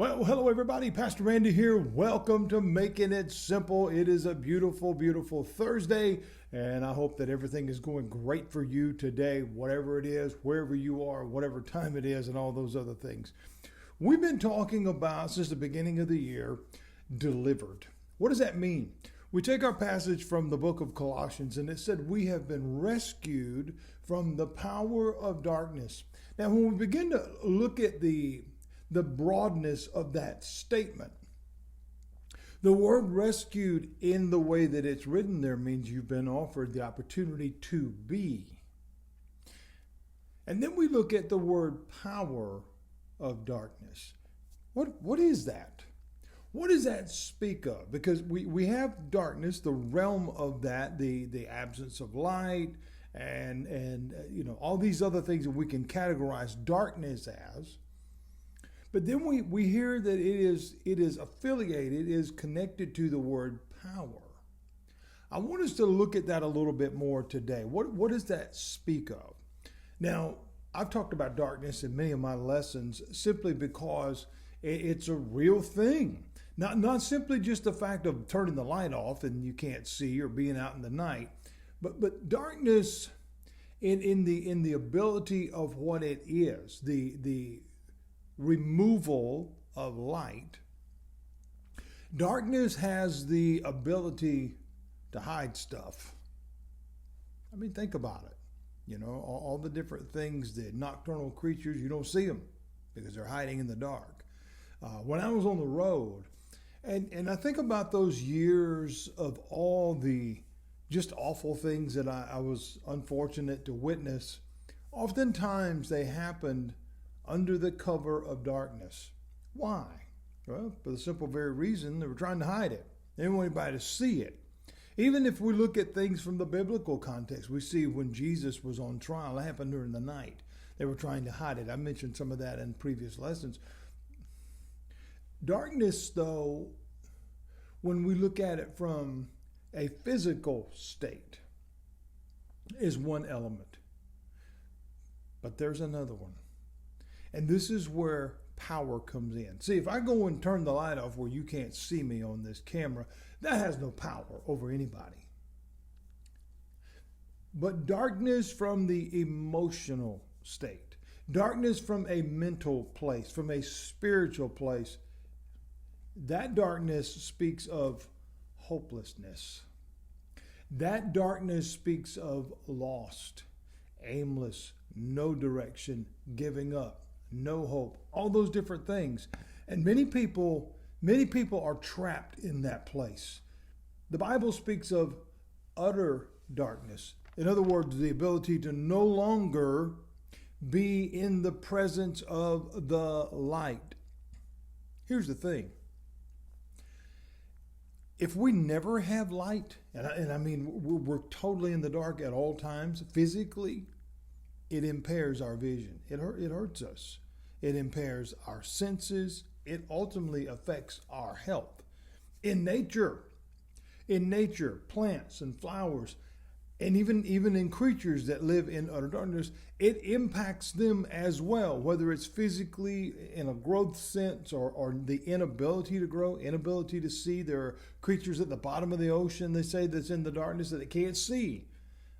Well, hello everybody. Pastor Randy here. Welcome to Making It Simple. It is a beautiful, beautiful Thursday, and I hope that everything is going great for you today, whatever it is, wherever you are, whatever time it is, and all those other things. We've been talking about, since the beginning of the year, delivered. What does that mean? We take our passage from the book of Colossians, and it said we have been rescued from the power of darkness. Now, when we begin to look at the broadness of that statement, the word rescued in the way that it's written there means you've been offered the opportunity to be. And then we look at the word power of darkness. What is that? What does that speak of? Because we have darkness, the realm of that, the absence of light, and all these other things that we can categorize darkness as. But then we hear that it is affiliated, is connected to the word power. I want us to look at that a little bit more today. What does that speak of? Now, I've talked about darkness in many of my lessons simply because it's a real thing. Not simply just the fact of turning the light off and you can't see or being out in the night, but darkness in the ability of what it is, the removal of light. Darkness has the ability to hide stuff. I mean, think about it. All the different things, the nocturnal creatures, you don't see them because they're hiding in the dark. When I was on the road, and I think about those years of all the just awful things that I was unfortunate to witness, oftentimes they happened under the cover of darkness. Why? Well, for the simple very reason they were trying to hide it. They didn't want anybody to see it. Even if we look at things from the biblical context, we see when Jesus was on trial, it happened during the night. They were trying to hide it. I mentioned some of that in previous lessons. Darkness, though, when we look at it from a physical state, is one element. But there's another one. And this is where power comes in. See, if I go and turn the light off where you can't see me on this camera, that has no power over anybody. But darkness from the emotional state, darkness from a mental place, from a spiritual place, that darkness speaks of hopelessness. That darkness speaks of lost, aimless, no direction, giving up, no hope, all those different things. And many people are trapped in that place. The Bible speaks of utter darkness. In other words, the ability to no longer be in the presence of the light. Here's the thing. If we never have light, and I mean we're totally in the dark at all times, physically, it impairs our vision. It hurts us. It impairs our senses. It ultimately affects our health. In nature, plants and flowers, and even in creatures that live in utter darkness, it impacts them as well, whether it's physically in a growth sense or the inability to grow, inability to see. There are creatures at the bottom of the ocean, they say, that's in the darkness that they can't see.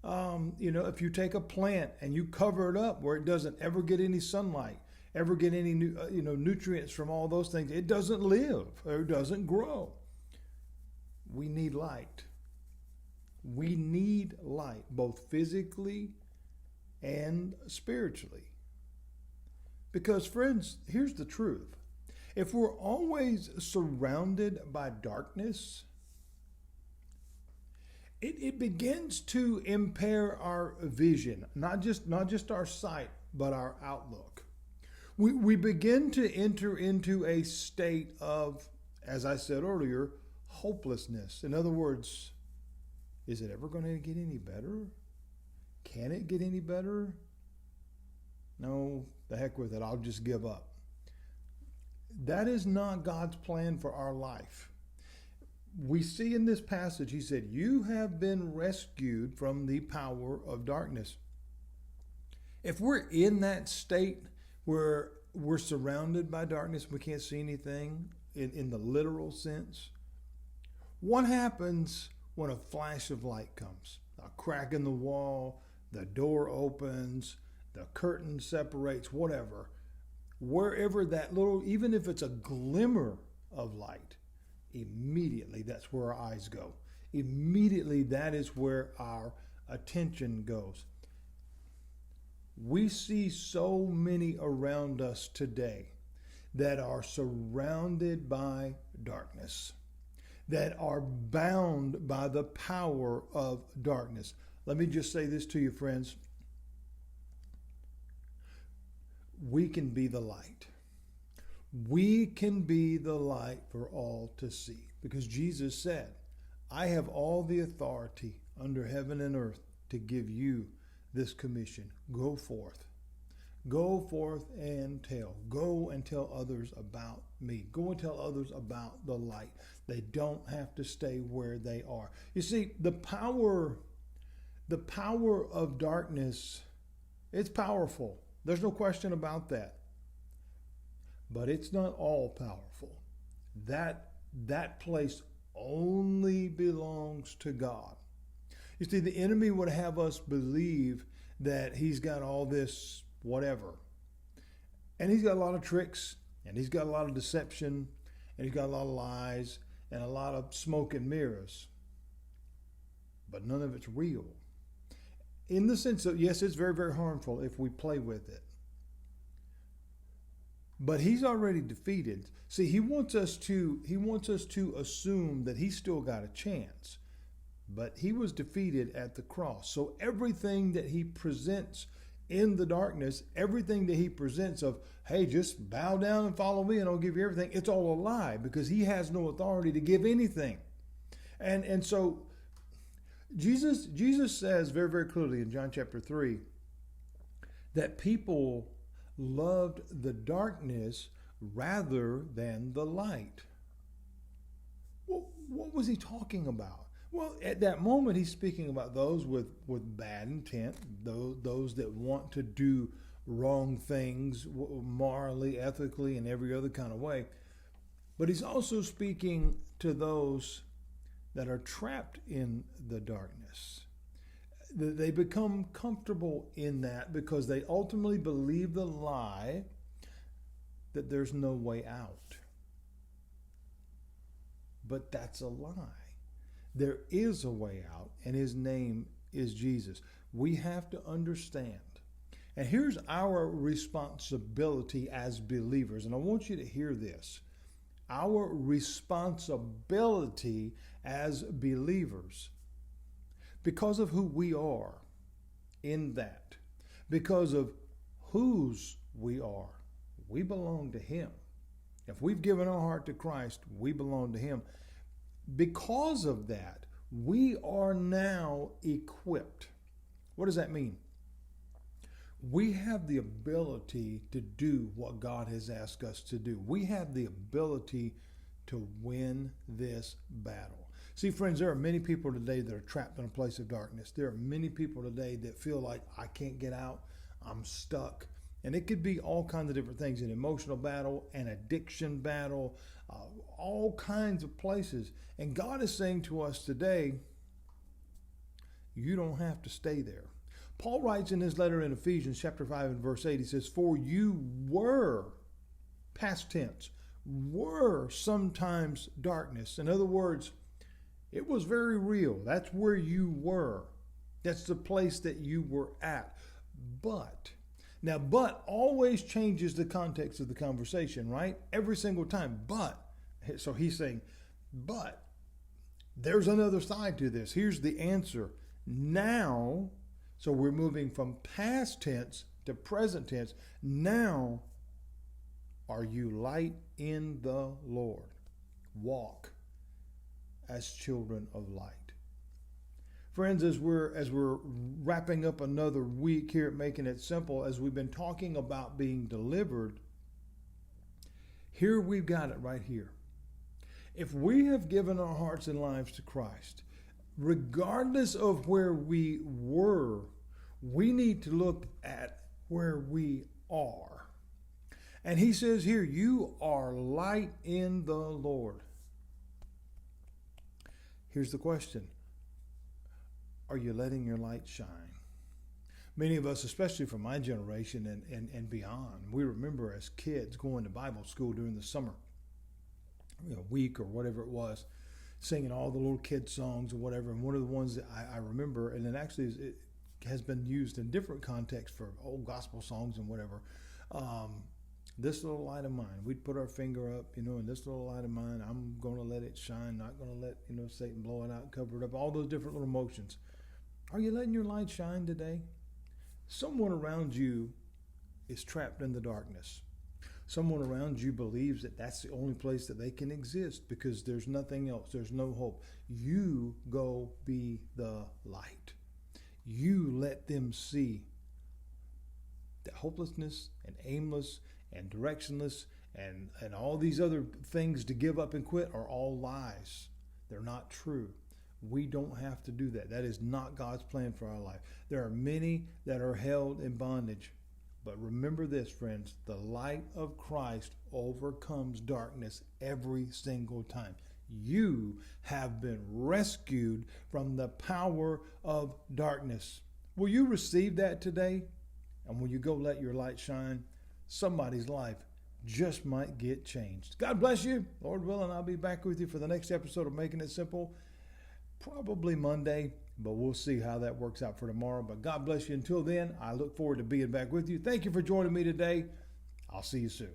If you take a plant and you cover it up where it doesn't ever get any sunlight, ever get any nutrients from all those things, it doesn't live or it doesn't grow. We need light. We need light, both physically and spiritually. Because, friends, here's the truth. If we're always surrounded by darkness, it begins to impair our vision, not just our sight, but our outlook. We begin to enter into a state of, as I said earlier, hopelessness. In other words, is it ever going to get any better? Can it get any better? No, the heck with it. I'll just give up. That is not God's plan for our life. We see in this passage, he said, you have been rescued from the power of darkness. If we're in that state where we're surrounded by darkness. We can't see anything in the literal sense. What happens when a flash of light comes? A crack in the wall, the door opens, the curtain separates, whatever. Wherever that little, even if it's a glimmer of light, immediately that's where our eyes go. Immediately that is where our attention goes. We see so many around us today that are surrounded by darkness, that are bound by the power of darkness. Let me just say this to you, friends. We can be the light. We can be the light for all to see, because Jesus said, I have all the authority under heaven and earth to give you this commission. Go forth. Go forth and tell. Go and tell others about me. Go and tell others about the light. They don't have to stay where they are. You see, the power of darkness, it's powerful. There's no question about that. But it's not all powerful. That place only belongs to God. You see, the enemy would have us believe that he's got all this whatever. And he's got a lot of tricks, and he's got a lot of deception, and he's got a lot of lies, and a lot of smoke and mirrors. But none of it's real. In the sense that, yes, it's very, very harmful if we play with it. But he's already defeated. See, he wants us to assume that he's still got a chance. But he was defeated at the cross. So everything that he presents in the darkness, everything that he presents of, hey, just bow down and follow me and I'll give you everything, it's all a lie, because he has no authority to give anything. And so Jesus says very, very clearly in John chapter 3 that people loved the darkness rather than the light. Well, what was he talking about? Well, at that moment, he's speaking about those with bad intent, those that want to do wrong things morally, ethically, and every other kind of way. But he's also speaking to those that are trapped in the darkness. They become comfortable in that because they ultimately believe the lie that there's no way out. But that's a lie. There is a way out, and his name is Jesus. We have to understand. And here's our responsibility as believers, and I want you to hear this. Our responsibility as believers, because of who we are in that, because of whose we are, we belong to him. If we've given our heart to Christ, we belong to him. Because of that, we are now equipped. What does that mean? We have the ability to do what God has asked us to do. We have the ability to win this battle. See, friends, there are many people today that are trapped in a place of darkness. There are many people today that feel like, I can't get out, I'm stuck. And it could be all kinds of different things, an emotional battle, an addiction battle, all kinds of places. And God is saying to us today, you don't have to stay there. Paul writes in his letter in Ephesians chapter 5 and verse 8, he says, for you were, past tense, were sometimes darkness. In other words, it was very real. That's where you were. That's the place that you were at. But always changes the context of the conversation, right? Every single time. So he's saying, but there's another side to this. Here's the answer. Now, so we're moving from past tense to present tense. Now, are you light in the Lord? Walk as children of light. Friends, as we're wrapping up another week here at Making It Simple, as we've been talking about being delivered, here we've got it right here. If we have given our hearts and lives to Christ, regardless of where we were, we need to look at where we are. And he says here, you are light in the Lord. Here's the question. Are you letting your light shine? Many of us, especially from my generation and beyond, we remember as kids going to Bible school during the summer, week or whatever it was, singing all the little kid songs or whatever. And one of the ones that I remember, and it actually it has been used in different contexts for old gospel songs and whatever. This little light of mine, we'd put our finger up, and this little light of mine, I'm going to let it shine, not going to let, Satan blow it out, cover it up, all those different little motions. Are you letting your light shine today? Someone around you is trapped in the darkness. Someone around you believes that that's the only place that they can exist because there's nothing else. There's no hope. You go be the light. You let them see that hopelessness and aimless and directionless and all these other things to give up and quit are all lies. They're not true. We don't have to do that. That is not God's plan for our life. There are many that are held in bondage. But remember this, friends, the light of Christ overcomes darkness every single time. You have been rescued from the power of darkness. Will you receive that today? And will you go let your light shine? Somebody's life just might get changed. God bless you. Lord willing, I'll be back with you for the next episode of Making It Simple. Probably Monday, but we'll see how that works out for tomorrow. But God bless you. Until then, I look forward to being back with you. Thank you for joining me today. I'll see you soon.